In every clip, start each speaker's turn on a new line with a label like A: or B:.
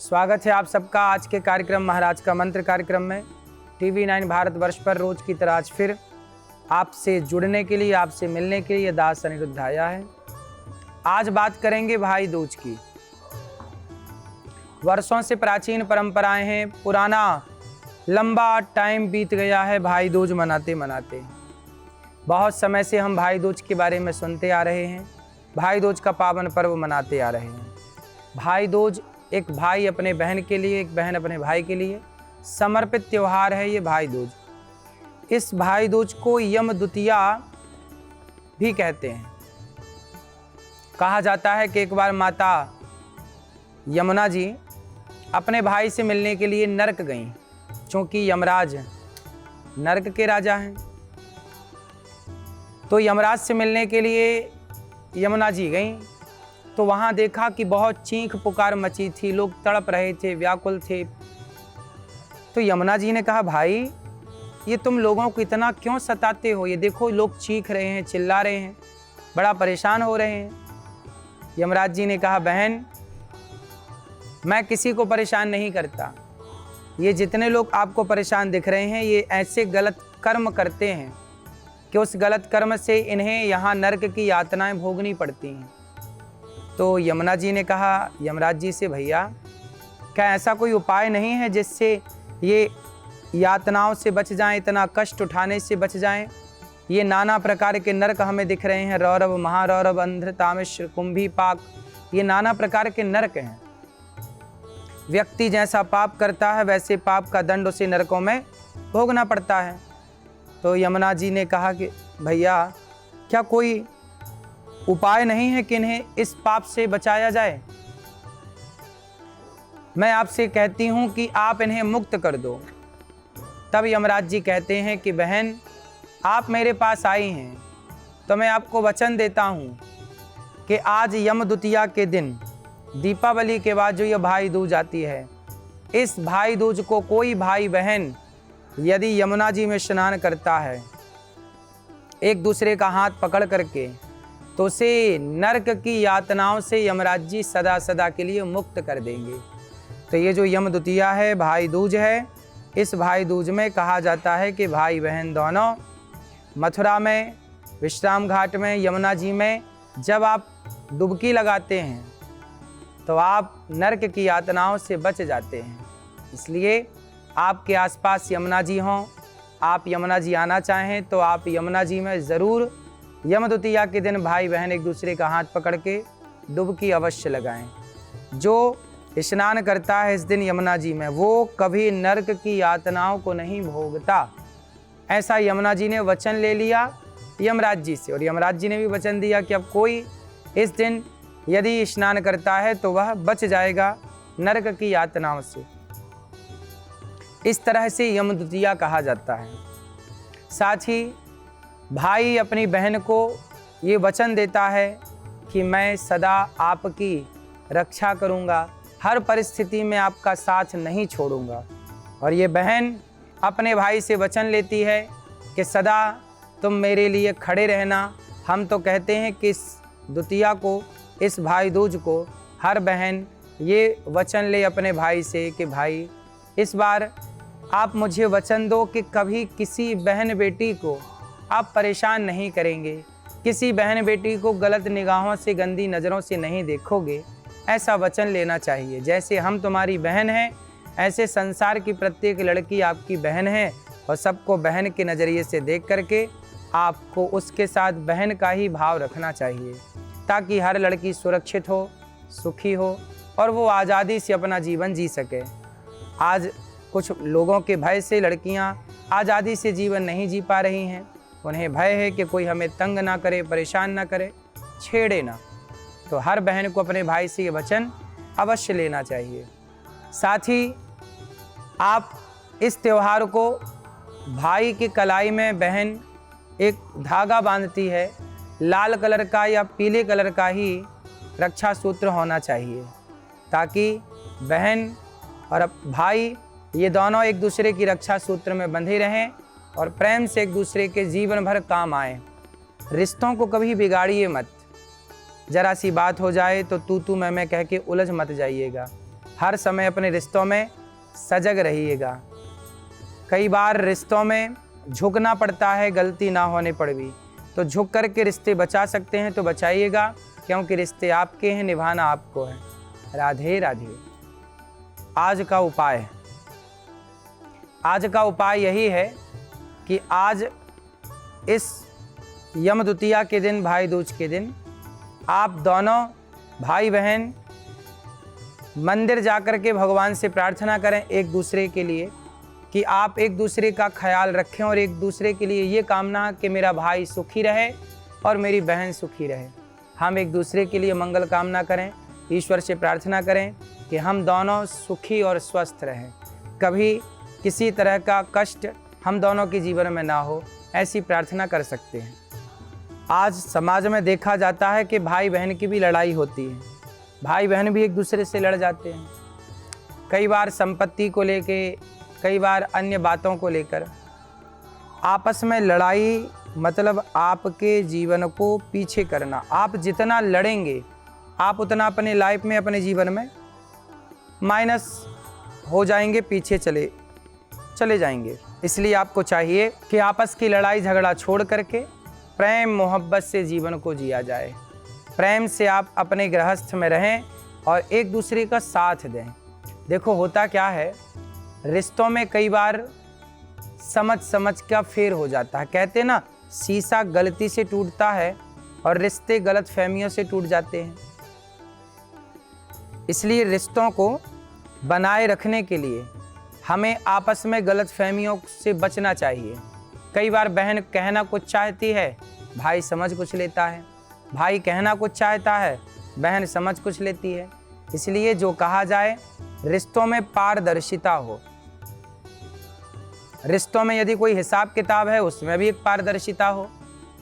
A: स्वागत है आप सबका आज के कार्यक्रम महाराज का मंत्र कार्यक्रम में। TV9 भारतवर्ष पर रोज की तरह आज फिर आपसे जुड़ने के लिए, आपसे मिलने के लिए दास अनिरुद्ध आया है। आज बात करेंगे भाई दूज की। वर्षों से प्राचीन परंपराएं हैं, पुराना लंबा टाइम बीत गया है भाई दूज मनाते मनाते। बहुत समय से हम भाई दूज के बारे में सुनते आ रहे हैं, भाई दूज का पावन पर्व मनाते आ रहे हैं। भाई दूज एक भाई अपने बहन के लिए, एक बहन अपने भाई के लिए समर्पित त्यौहार है ये भाई दूज। इस भाई दूज को यम द्वितीया भी कहते हैं। कहा जाता है कि एक बार माता यमुना जी अपने भाई से मिलने के लिए नरक गईं, क्योंकि यमराज नरक के राजा हैं। तो यमराज से मिलने के लिए यमुना जी गईं, तो वहाँ देखा कि बहुत चीख पुकार मची थी, लोग तड़प रहे थे, व्याकुल थे। तो यमुना जी ने कहा, भाई ये तुम लोगों को इतना क्यों सताते हो? ये देखो लोग चीख रहे हैं, चिल्ला रहे हैं, बड़ा परेशान हो रहे हैं। यमराज जी ने कहा, बहन मैं किसी को परेशान नहीं करता। ये जितने लोग आपको परेशान दिख रहे हैं, ये ऐसे गलत कर्म करते हैं कि उस गलत कर्म से इन्हें यहाँ नरक की यातनाएं भोगनी पड़ती हैं। तो यमुना जी ने कहा यमराज जी से, भैया क्या ऐसा कोई उपाय नहीं है जिससे ये यातनाओं से बच जाएं, इतना कष्ट उठाने से बच जाएं? ये नाना प्रकार के नरक हमें दिख रहे हैं, रौरव, महारौरव, अंध्र, तामिश्र, कुंभी, पाक, ये नाना प्रकार के नरक हैं। व्यक्ति जैसा पाप करता है वैसे पाप का दंड उसे नरकों में भोगना पड़ता है। तो यमुना जी ने कहा कि भैया क्या कोई उपाय नहीं है कि इन्हें इस पाप से बचाया जाए? मैं आपसे कहती हूं कि आप इन्हें मुक्त कर दो। तब यमराज जी कहते हैं कि बहन आप मेरे पास आई हैं तो मैं आपको वचन देता हूं कि आज यम द्वितीया के दिन, दीपावली के बाद जो यह भाई दूज आती है, इस भाई दूज को कोई भाई बहन यदि यमुना जी में स्नान करता है एक दूसरे का हाथ पकड़ करके, तो उसे नरक की यातनाओं से यमराज जी सदा सदा के लिए मुक्त कर देंगे। तो ये जो यम द्वितीया है, भाई दूज है, इस भाई दूज में कहा जाता है कि भाई बहन दोनों मथुरा में, विश्राम घाट में, यमुना जी में जब आप डुबकी लगाते हैं तो आप नरक की यातनाओं से बच जाते हैं। इसलिए आपके आसपास यमुना जी हों, आप यमुना जी आना चाहें तो आप यमुना जी में ज़रूर यम द्वितीया के दिन भाई बहन एक दूसरे का हाथ पकड़ के डुबकी अवश्य लगाएं। जो स्नान करता है इस दिन यमुना जी में, वो कभी नरक की यातनाओं को नहीं भोगता। ऐसा यमुना जी ने वचन ले लिया यमराज जी से, और यमराज जी ने भी वचन दिया कि अब कोई इस दिन यदि स्नान करता है तो वह बच जाएगा नरक की यातनाओं से। इस तरह से यम द्वितीया कहा जाता है। साथ ही भाई अपनी बहन को ये वचन देता है कि मैं सदा आपकी रक्षा करूँगा, हर परिस्थिति में आपका साथ नहीं छोड़ूंगा। और ये बहन अपने भाई से वचन लेती है कि सदा तुम मेरे लिए खड़े रहना। हम तो कहते हैं कि इस द्वितीया को, इस भाई दूज को हर बहन ये वचन ले अपने भाई से कि भाई इस बार आप मुझे वचन दो कि कभी किसी बहन बेटी को आप परेशान नहीं करेंगे, किसी बहन बेटी को गलत निगाहों से, गंदी नज़रों से नहीं देखोगे। ऐसा वचन लेना चाहिए। जैसे हम तुम्हारी बहन हैं, ऐसे संसार की प्रत्येक लड़की आपकी बहन है, और सबको बहन के नज़रिए से देख करके आपको उसके साथ बहन का ही भाव रखना चाहिए, ताकि हर लड़की सुरक्षित हो, सुखी हो और वो आज़ादी से अपना जीवन जी सके। आज कुछ लोगों के भय से लड़कियां आज़ादी से जीवन नहीं जी पा रही हैं। उन्हें भय है कि कोई हमें तंग ना करे, परेशान ना करे, छेड़े ना। तो हर बहन को अपने भाई से ये वचन अवश्य लेना चाहिए। साथ ही आप इस त्यौहार को, भाई की कलाई में बहन एक धागा बांधती है, लाल कलर का या पीले कलर का ही रक्षा सूत्र होना चाहिए, ताकि बहन और भाई ये दोनों एक दूसरे की रक्षा सूत्र में बंधे रहें और प्रेम से एक दूसरे के जीवन भर काम आए। रिश्तों को कभी बिगाड़िए मत। जरा सी बात हो जाए तो तू मैं कह के उलझ मत जाइएगा। हर समय अपने रिश्तों में सजग रहिएगा। कई बार रिश्तों में झुकना पड़ता है, गलती ना होने पर भी, तो झुक कर के रिश्ते बचा सकते हैं तो बचाइएगा, क्योंकि रिश्ते आपके हैं, निभाना आपको है। राधे राधे। आज का उपाय यही है कि आज इस यम द्वितीया के दिन, भाई दूज के दिन, आप दोनों भाई बहन मंदिर जाकर के भगवान से प्रार्थना करें एक दूसरे के लिए कि आप एक दूसरे का ख्याल रखें, और एक दूसरे के लिए ये कामना कि मेरा भाई सुखी रहे और मेरी बहन सुखी रहे। हम एक दूसरे के लिए मंगल कामना करें, ईश्वर से प्रार्थना करें कि हम दोनों सुखी और स्वस्थ रहें, कभी किसी तरह का कष्ट हम दोनों के जीवन में ना हो, ऐसी प्रार्थना कर सकते हैं। आज समाज में देखा जाता है कि भाई बहन की भी लड़ाई होती है, भाई बहन भी एक दूसरे से लड़ जाते हैं, कई बार संपत्ति को लेके, कई बार अन्य बातों को लेकर आपस में लड़ाई, मतलब आपके जीवन को पीछे करना। आप जितना लड़ेंगे आप उतना अपने लाइफ में, अपने जीवन में माइनस हो जाएंगे, पीछे चले जाएंगे। इसलिए आपको चाहिए कि आपस की लड़ाई झगड़ा छोड़ करके प्रेम मोहब्बत से जीवन को जिया जाए। प्रेम से आप अपने गृहस्थ में रहें और एक दूसरे का साथ दें। देखो होता क्या है, रिश्तों में कई बार समझ का फेर हो जाता है। कहते ना, शीशा गलती से टूटता है और रिश्ते गलत फहमियों से टूट जाते हैं। इसलिए रिश्तों को बनाए रखने के लिए हमें आपस में गलत फहमियों से बचना चाहिए। कई बार बहन कहना कुछ चाहती है, भाई समझ कुछ लेता है, भाई कहना कुछ चाहता है, बहन समझ कुछ लेती है। इसलिए जो कहा जाए, रिश्तों में पारदर्शिता हो। रिश्तों में यदि कोई हिसाब किताब है, उसमें भी एक पारदर्शिता हो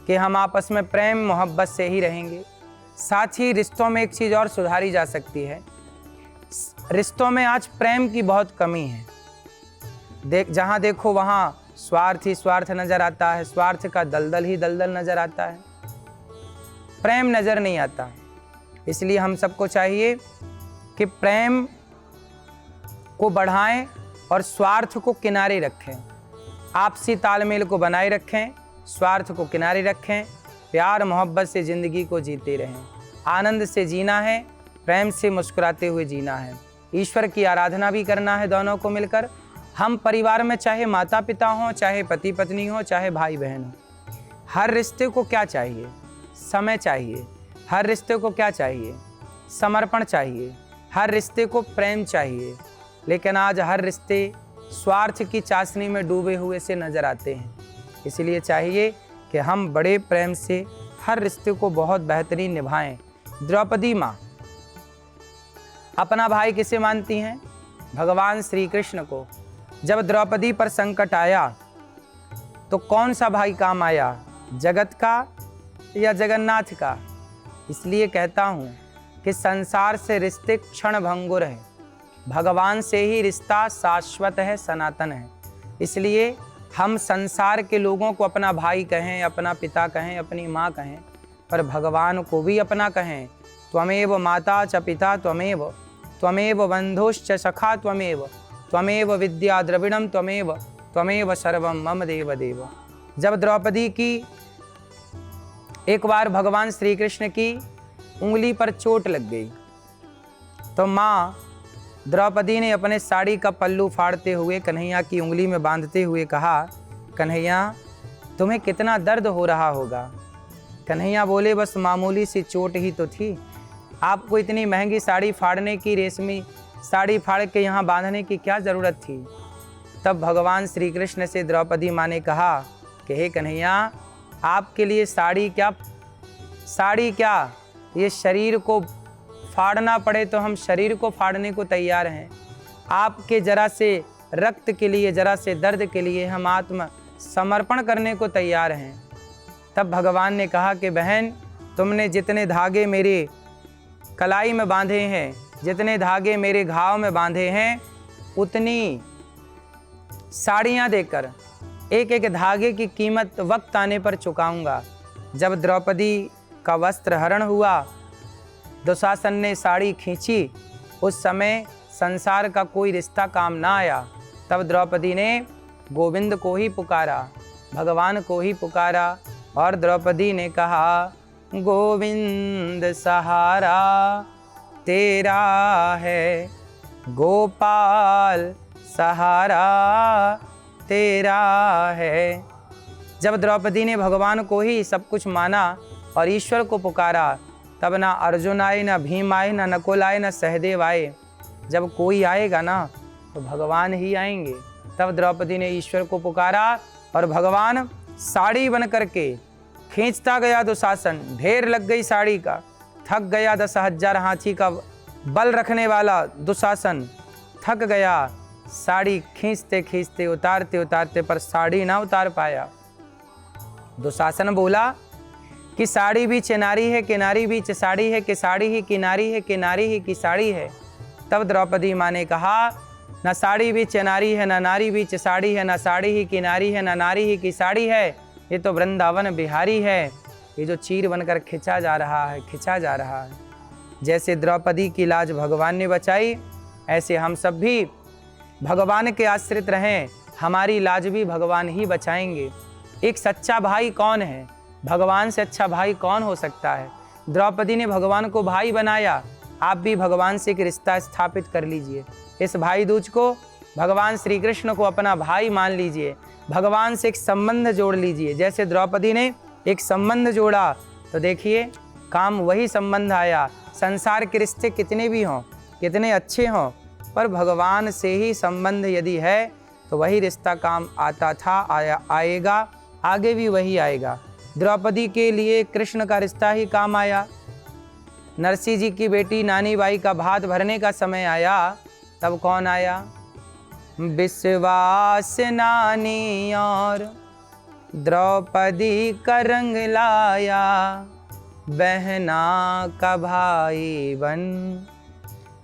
A: कि हम आपस में प्रेम मोहब्बत से ही रहेंगे। साथ ही रिश्तों में एक चीज़ और सुधारी जा सकती है। रिश्तों में आज प्रेम की बहुत कमी है। जहाँ देखो वहाँ स्वार्थ ही स्वार्थ नज़र आता है, स्वार्थ का दलदल ही दलदल नज़र आता है, प्रेम नज़र नहीं आता। इसलिए हम सबको चाहिए कि प्रेम को बढ़ाएं और स्वार्थ को किनारे रखें, आपसी तालमेल को बनाए रखें, स्वार्थ को किनारे रखें, प्यार मोहब्बत से ज़िंदगी को जीते रहें। आनंद से जीना है, प्रेम से मुस्कुराते हुए जीना है, ईश्वर की आराधना भी करना है दोनों को मिलकर। हम परिवार में चाहे माता पिता हों, चाहे पति पत्नी हो, चाहे भाई बहन हो, हर रिश्ते को क्या चाहिए? समय चाहिए। हर रिश्ते को क्या चाहिए? समर्पण चाहिए। हर रिश्ते को प्रेम चाहिए। लेकिन आज हर रिश्ते स्वार्थ की चाशनी में डूबे हुए से नज़र आते हैं। इसलिए चाहिए कि हम बड़े प्रेम से हर रिश्ते को बहुत बेहतरीन निभाएं। द्रौपदी माँ अपना भाई किसे मानती हैं? भगवान श्री कृष्ण को। जब द्रौपदी पर संकट आया तो कौन सा भाई काम आया, जगत का या जगन्नाथ का? इसलिए कहता हूँ कि संसार से रिश्ते क्षण भंगुर है, भगवान से ही रिश्ता शाश्वत है, सनातन है। इसलिए हम संसार के लोगों को अपना भाई कहें, अपना पिता कहें, अपनी माँ कहें, पर भगवान को भी अपना कहें। त्वमेव माता च पिता त्वमेव, त्वमेव बंधुश्च सखा त्वमेव, त्वमेव विद्या द्रविणम त्वमेव, त्वमेव सर्वम मम देव देव। जब द्रौपदी की एक बार भगवान श्री कृष्ण की उंगली पर चोट लग गई तो माँ द्रौपदी ने अपने साड़ी का पल्लू फाड़ते हुए कन्हैया की उंगली में बांधते हुए कहा, कन्हैया तुम्हें कितना दर्द हो रहा होगा। कन्हैया बोले, बस मामूली सी चोट ही तो थी, आपको इतनी महंगी साड़ी फाड़ने की, रेशमी साड़ी फाड़ के यहाँ बांधने की क्या ज़रूरत थी? तब भगवान श्री कृष्ण से द्रौपदी माँ ने कहा कि हे कन्हैया, आपके लिए साड़ी क्या, ये शरीर को फाड़ना पड़े तो हम शरीर को फाड़ने को तैयार हैं। आपके जरा से रक्त के लिए, जरा से दर्द के लिए हम आत्म समर्पण करने को तैयार हैं। तब भगवान ने कहा कि बहन, तुमने जितने धागे मेरे कलाई में बांधे हैं, जितने धागे मेरे घाव में बांधे हैं, उतनी साड़ियाँ देकर एक एक धागे की कीमत वक्त आने पर चुकाऊंगा। जब द्रौपदी का वस्त्र हरण हुआ, दुशासन ने साड़ी खींची, उस समय संसार का कोई रिश्ता काम ना आया, तब द्रौपदी ने गोविंद को ही पुकारा, भगवान को ही पुकारा और द्रौपदी ने कहा, गोविंद सहारा तेरा है, गोपाल सहारा तेरा है। जब द्रौपदी ने भगवान को ही सब कुछ माना और ईश्वर को पुकारा, तब ना अर्जुन आए, ना भीम आए, ना नकुल आए, ना सहदेव आए। जब कोई आएगा ना तो भगवान ही आएंगे। तब द्रौपदी ने ईश्वर को पुकारा और भगवान साड़ी बन करके खींचता गया दुशासन, ढेर लग गई साड़ी का, थक गया 10,000 हाथी का बल रखने वाला दुशासन, थक गया, साड़ी खींचते खींचते उतारते उतारते पर साड़ी ना उतार पाया। दुशासन बोला कि साड़ी भी चिनारी है, किनारी भी साड़ी है, कि साड़ी ही किनारी है, किनारी ही की साड़ी है। तब द्रौपदी माँ ने कहा, ना साड़ी भी चिनारी है, ना नारी भी साड़ी है, ना साड़ी ही किनारी है, ना नारी ही की साड़ी है, ये तो वृंदावन बिहारी है। ये जो चीर बनकर खिंचा जा रहा है, खिंचा जा रहा है। जैसे द्रौपदी की लाज भगवान ने बचाई, ऐसे हम सब भी भगवान के आश्रित रहें, हमारी लाज भी भगवान ही बचाएंगे। एक सच्चा भाई कौन है? भगवान से अच्छा भाई कौन हो सकता है? द्रौपदी ने भगवान को भाई बनाया, आप भी भगवान से एक रिश्ता स्थापित कर लीजिए। इस भाई दूज को भगवान श्री कृष्ण को अपना भाई मान लीजिए, भगवान से एक संबंध जोड़ लीजिए। जैसे द्रौपदी ने एक संबंध जोड़ा तो देखिए काम वही संबंध आया। संसार के रिश्ते कितने भी हों, कितने अच्छे हों, पर भगवान से ही संबंध यदि है तो वही रिश्ता काम आता था, आएगा, आगे भी वही आएगा। द्रौपदी के लिए कृष्ण का रिश्ता ही काम आया। नरसिंह जी की बेटी नानी बाई का भात भरने का समय आया, तब कौन आया? विश्वास नानी और द्रौपदी का रंग लाया, बहना का भाई बन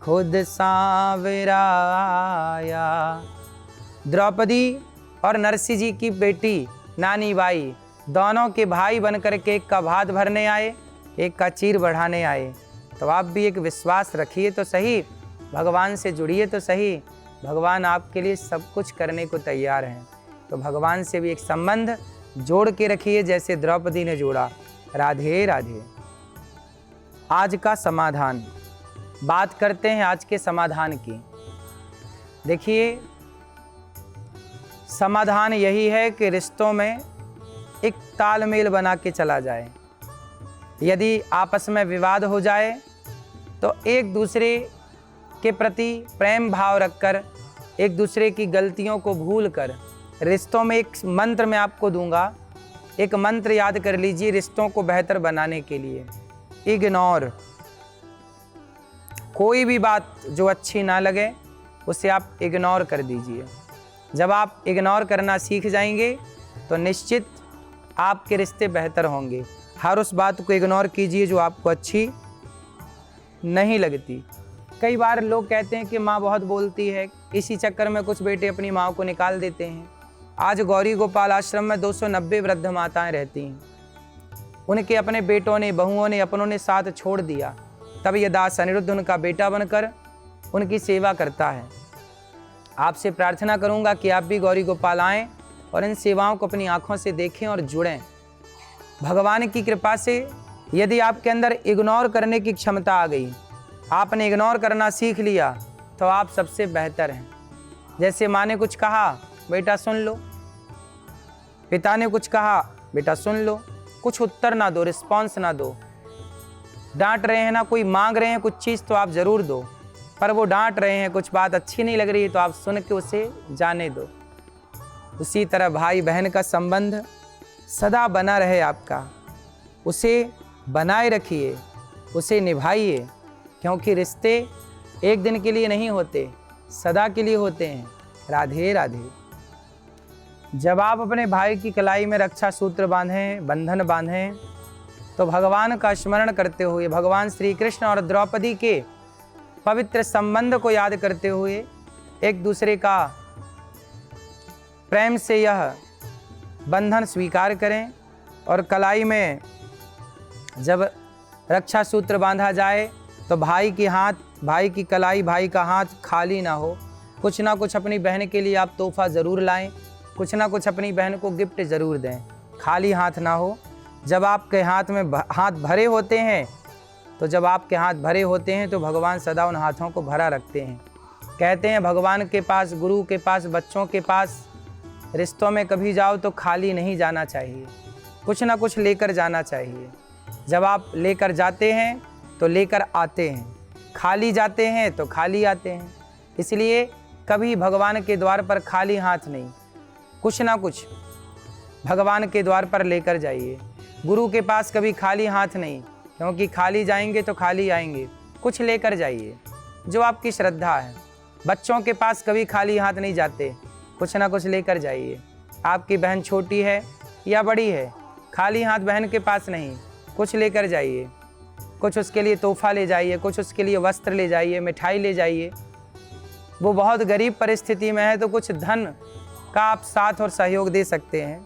A: खुद सांवरा आया। द्रौपदी और नरसिंह जी की बेटी नानी बाई दोनों के भाई बनकर के एक का भात भरने आए, एक का चीर बढ़ाने आए। तो आप भी एक विश्वास रखिए तो सही, भगवान से जुड़िए तो सही, भगवान आपके लिए सब कुछ करने को तैयार हैं। तो भगवान से भी एक संबंध जोड़ के रखिए जैसे द्रौपदी ने जोड़ा। राधे राधे। आज का समाधान, बात करते हैं आज के समाधान की। देखिए समाधान यही है कि रिश्तों में एक तालमेल बना के चला जाए। यदि आपस में विवाद हो जाए तो एक दूसरे के प्रति प्रेम भाव रखकर, एक दूसरे की गलतियों को भूलकर, रिश्तों में एक मंत्र मैं आपको दूंगा, एक मंत्र याद कर लीजिए रिश्तों को बेहतर बनाने के लिए। इग्नोर, कोई भी बात जो अच्छी ना लगे उसे आप इग्नोर कर दीजिए। जब आप इग्नोर करना सीख जाएंगे तो निश्चित आपके रिश्ते बेहतर होंगे। हर उस बात को इग्नोर कीजिए जो आपको अच्छी नहीं लगती। कई बार लोग कहते हैं कि माँ बहुत बोलती है, इसी चक्कर में कुछ बेटे अपनी माँ को निकाल देते हैं। आज गौरी गोपाल आश्रम में 290 वृद्ध माताएं रहती हैं। उनके अपने बेटों ने, बहुओं ने, अपनों ने साथ छोड़ दिया। तब यह दास अनिरुद्ध उनका बेटा बनकर उनकी सेवा करता है। आपसे प्रार्थना करूंगा कि आप भी गौरी गोपाल आएँ और इन सेवाओं को अपनी आंखों से देखें और जुड़ें। भगवान की कृपा से यदि आपके अंदर इग्नोर करने की क्षमता आ गई, आपने इग्नोर करना सीख लिया, तो आप सबसे बेहतर हैं। जैसे माँ ने कुछ कहा, बेटा सुन लो, पिता ने कुछ कहा, बेटा सुन लो, कुछ उत्तर ना दो, रिस्पॉन्स ना दो। डांट रहे हैं ना, कोई मांग रहे हैं कुछ चीज़ तो आप ज़रूर दो, पर वो डांट रहे हैं, कुछ बात अच्छी नहीं लग रही है तो आप सुन के उसे जाने दो। उसी तरह भाई बहन का संबंध सदा बना रहे आपका, उसे बनाए रखिए, उसे निभाइए, क्योंकि रिश्ते एक दिन के लिए नहीं होते, सदा के लिए होते हैं। राधे राधे। जब आप अपने भाई की कलाई में रक्षा सूत्र बांधें, बंधन बांधें, तो भगवान का स्मरण करते हुए, भगवान श्री कृष्ण और द्रौपदी के पवित्र संबंध को याद करते हुए एक दूसरे का प्रेम से यह बंधन स्वीकार करें। और कलाई में जब रक्षा सूत्र बांधा जाए तो भाई के हाथ भाई की कलाई, भाई का हाथ खाली ना हो। कुछ ना कुछ अपनी बहन के लिए आप तोहफा ज़रूर लाएं, कुछ ना कुछ अपनी बहन को गिफ्ट ज़रूर दें, खाली हाथ ना हो। जब आपके हाथ में हाथ भरे होते हैं तो भगवान सदा उन हाथों को भरा रखते हैं। कहते हैं भगवान के पास, गुरु के पास, बच्चों के पास, रिश्तों में कभी जाओ तो खाली नहीं जाना चाहिए, कुछ ना कुछ लेकर जाना चाहिए। जब आप लेकर जाते हैं तो लेकर आते हैं, खाली जाते हैं तो खाली आते हैं। इसलिए कभी भगवान के द्वार पर खाली हाथ नहीं, कुछ ना कुछ भगवान के द्वार पर लेकर जाइए। गुरु के पास कभी खाली हाथ नहीं, क्योंकि खाली जाएंगे तो खाली आएंगे। कुछ लेकर जाइए जो आपकी श्रद्धा है। बच्चों के पास कभी खाली हाथ नहीं जाते, कुछ ना कुछ लेकर जाइए। आपकी बहन छोटी है या बड़ी है, खाली हाथ बहन के पास नहीं, कुछ लेकर जाइए। कुछ उसके लिए तोहफा ले जाइए, कुछ उसके लिए वस्त्र ले जाइए, मिठाई ले जाइए। वो बहुत गरीब परिस्थिति में है तो कुछ धन का आप साथ और सहयोग दे सकते हैं।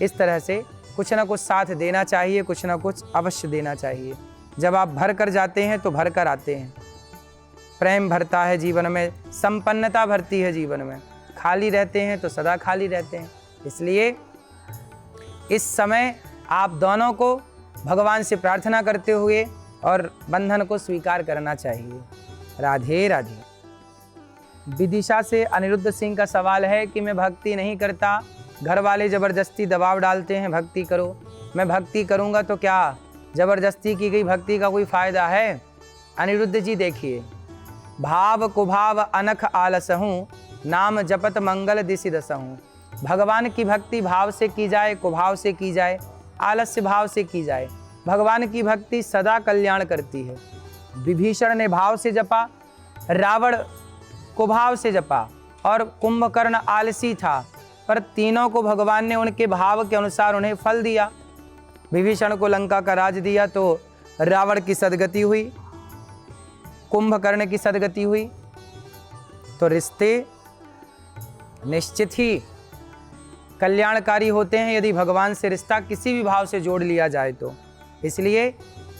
A: इस तरह से कुछ ना कुछ साथ देना चाहिए, कुछ ना कुछ अवश्य देना चाहिए। जब आप भर कर जाते हैं तो भर कर आते हैं। प्रेम भरता है जीवन में, संपन्नता भरती है जीवन में। खाली रहते हैं तो सदा खाली रहते हैं। इसलिए इस समय आप दोनों को भगवान से प्रार्थना करते हुए और बंधन को स्वीकार करना चाहिए। राधे राधे। विदिशा से अनिरुद्ध सिंह का सवाल है कि मैं भक्ति नहीं करता, घर वाले ज़बरदस्ती दबाव डालते हैं भक्ति करो, मैं भक्ति करूँगा तो क्या ज़बरदस्ती की गई भक्ति का कोई फ़ायदा है? अनिरुद्ध जी देखिए, भाव कुभाव अनख आलसहूँ, नाम जपत मंगल दिसि दसहूँ। भगवान की भक्ति भाव से की जाए, कुभाव से की जाए, आलस्य भाव से की जाए। भगवान की भक्ति सदा कल्याण करती है। विभीषण ने भाव से जपा, रावण कुभाव से जपा और कुंभकर्ण आलसी था, पर तीनों को भगवान ने उनके भाव के अनुसार उन्हें फल दिया। विभीषण को लंका का राज दिया तो रावण की सदगति हुई, कुंभकर्ण की सदगति हुई। तो रिश्ते निश्चित ही कल्याणकारी होते हैं यदि भगवान से रिश्ता किसी भी भाव से जोड़ लिया जाए तो। इसलिए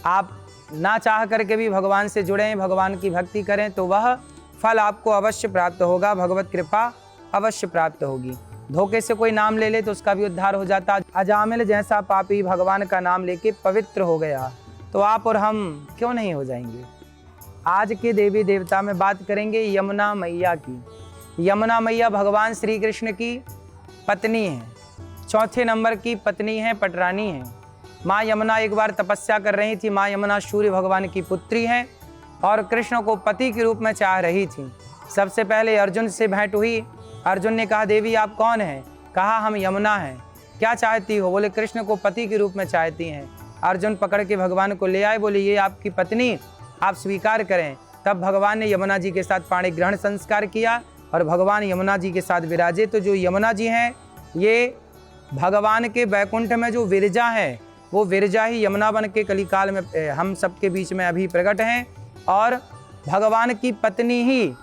A: आप ना चाह करके भी भगवान से जुड़ें, भगवान की भक्ति करें तो वह फल आपको अवश्य प्राप्त होगा, भगवत कृपा अवश्य प्राप्त होगी। धोखे से कोई नाम ले ले तो उसका भी उद्धार हो जाता। अजामिल जैसा पापी भगवान का नाम लेके पवित्र हो गया तो आप और हम क्यों नहीं हो जाएंगे। आज के देवी देवता में बात करेंगे यमुना मैया की। यमुना मैया भगवान श्री कृष्ण की पत्नी है, चौथे नंबर की पत्नी है, पटरानी है। माँ यमुना एक बार तपस्या कर रही थी। माँ यमुना सूर्य भगवान की पुत्री हैं और कृष्ण को पति के रूप में चाह रही थी। सबसे पहले अर्जुन से भेंट हुई। अर्जुन ने कहा देवी आप कौन हैं? कहा हम यमुना हैं। क्या चाहती हो? बोले कृष्ण को पति के रूप में चाहती हैं। अर्जुन पकड़ के भगवान को ले आए, बोले ये आपकी पत्नी, आप स्वीकार करें। तब भगवान ने यमुना जी के साथ पाणी ग्रहण संस्कार किया और भगवान यमुना जी के साथ विराजे। तो जो यमुना जी हैं ये भगवान के वैकुंठ में जो विरजा है वो विरजा ही यमुना बन के कलिकाल में हम सबके बीच में अभी प्रकट हैं और भगवान की पत्नी ही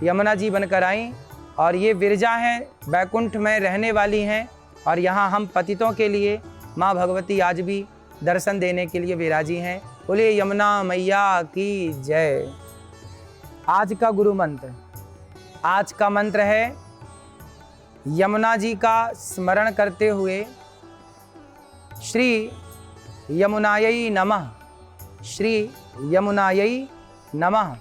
A: यमुना जी बनकर आई और ये विरजा हैं, वैकुंठ में रहने वाली हैं और यहाँ हम पतितों के लिए माँ भगवती आज भी दर्शन देने के लिए विराजी हैं। बोलिए यमुना मैया की जय। आज का गुरु मंत्र, आज का मंत्र है यमुना जी का स्मरण करते हुए श्री यमुनायै नमः, श्री यमुनायै नमः।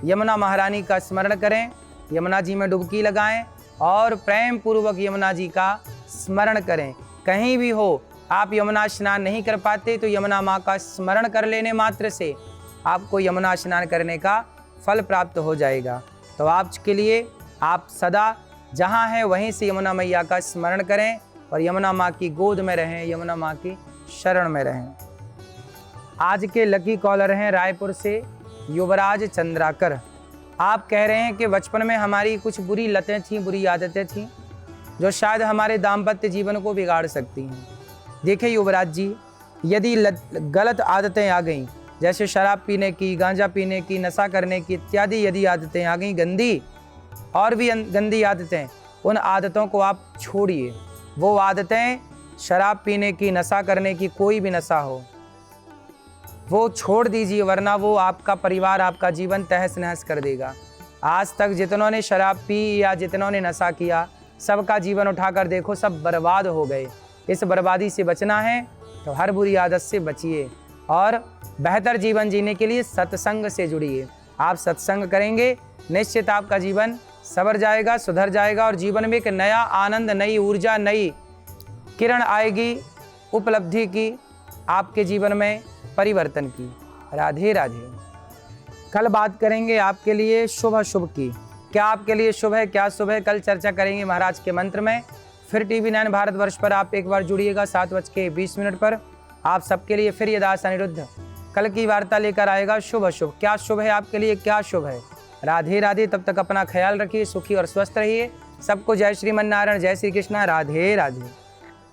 A: यमुना महारानी का स्मरण करें, यमुना जी में डुबकी लगाएं और प्रेम पूर्वक यमुना जी का स्मरण करें। कहीं भी हो आप यमुना स्नान नहीं कर पाते तो यमुना माँ का स्मरण कर लेने मात्र से आपको यमुना स्नान करने का फल प्राप्त हो जाएगा। तो आज के लिए आप सदा जहाँ हैं वहीं से यमुना मैया का स्मरण करें और यमुना माँ की गोद में रहें, यमुना माँ की शरण में रहें। आज के लकी कॉलर हैं रायपुर से युवराज चंद्राकर। आप कह रहे हैं कि बचपन में हमारी कुछ बुरी लतें थीं, बुरी आदतें थीं जो शायद हमारे दाम्पत्य जीवन को बिगाड़ सकती हैं। देखिए युवराज जी, यदि गलत आदतें आ गईं, जैसे शराब पीने की, गांजा पीने की, नशा करने की इत्यादि यदि आदतें आ गईं गंदी और भी गंदी आदतें, उन आदतों को आप छोड़िए। वो आदतें शराब पीने की, नशा करने की, कोई भी नशा हो, वो छोड़ दीजिए, वरना वो आपका परिवार, आपका जीवन तहस नहस कर देगा। आज तक जितनों ने शराब पी या जितनों ने नशा किया, सबका जीवन उठाकर देखो, सब बर्बाद हो गए। इस बर्बादी से बचना है तो हर बुरी आदत से बचिए और बेहतर जीवन जीने के लिए सत्संग से जुड़िए। आप सत्संग करेंगे, निश्चित आपका जीवन संवर जाएगा, सुधर जाएगा और जीवन में एक नया आनंद, नई ऊर्जा, नई किरण आएगी, उपलब्धि की, आपके जीवन में परिवर्तन की। राधे राधे। कल बात करेंगे आपके लिए शुभ अशुभ की। क्या आपके लिए शुभ है, क्या शुभ है, कल चर्चा करेंगे महाराज के मंत्र में। फिर TV9 भारतवर्ष पर आप एक बार जुड़िएगा 7:20 पर। आप सबके लिए फिर ये दास अनिरुद्ध कल की वार्ता लेकर आएगा। शुभ अशुभ, क्या शुभ है आपके लिए, क्या शुभ है। राधे राधे। तब तक अपना ख्याल रखिए, सुखी और स्वस्थ रहिए। सबको जय श्रीमन नारायण, जय श्री कृष्णा। राधे राधे।